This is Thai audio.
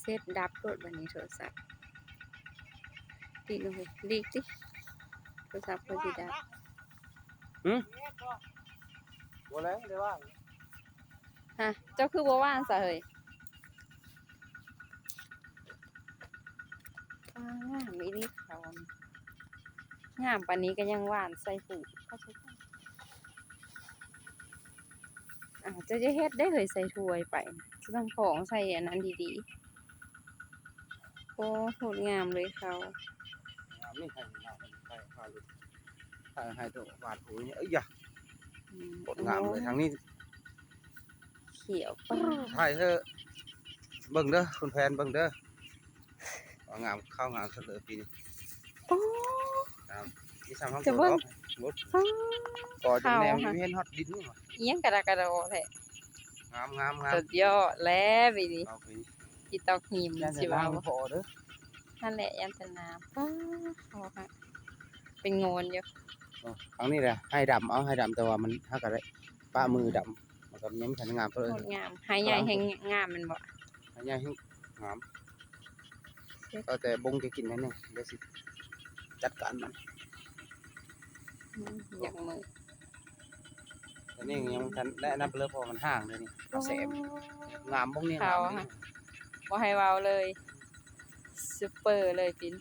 เซตดับโลดบัดนี้โทรศัพท์ดีกเลยดีติโทรศัพท์เพิ่นสิดับบ่แล้วได้ว่าฮะเจ้าคือบ่ว่างซะเฮ้ยงามอีหลีเขางามปานนี้ก็ยังหวานใส่หูเข้าใจป่ะจะเฮ็ดได้เลยใส่ถ้วยไปจะต้องของใส่อันนั้นดีๆโอ้โหดงามเลยเขา ไม่ให้พาลุให้ตัวบาดหูนี่เอ้ยยะกดงามเลยทางนี้ เขียวป้า ถ่ายเถอะเบิ่งเด้อคุณแฟนเบิ่งเด้อว่างามข้าวงามสุดเลยปีนี้ โอ้ ที่สามห้อง จะ ตัว เบิ่ง รถก่อจนแนวมีเห็นฮอตดินนี่หว่า เอียงกระดากกระโดดแท้ งาม สุดยอดแล้วบินี่ เอาไป อีตอกหิม ยัน สิ จะ ว่า ล้าง บ่ พอเด้อ นั่นแหละยันตนาป้าเขาค่ะเป็นโงนอยู่ ครั้งนี้แหละให้ดำเอาให้ดำแต่ว่ามันถ้าก็ได้ป้ามือดำมันก็ยังไม่ทันงามเท่าไหร่ โคตรงามหายใหญ่แห่งงามแมันบ่ อันนี้ให้งามก็แต่บงจะกินนั่นเองเดี๋ยวสิจัดการมัน อยากมือ แต่นี่ยังทันได้นับเลือพอมันห่างเลยนี่กระแสมงามบงนี่งามนี่ บ่ให้เว้าเลยซุปเปอร์เลยปิน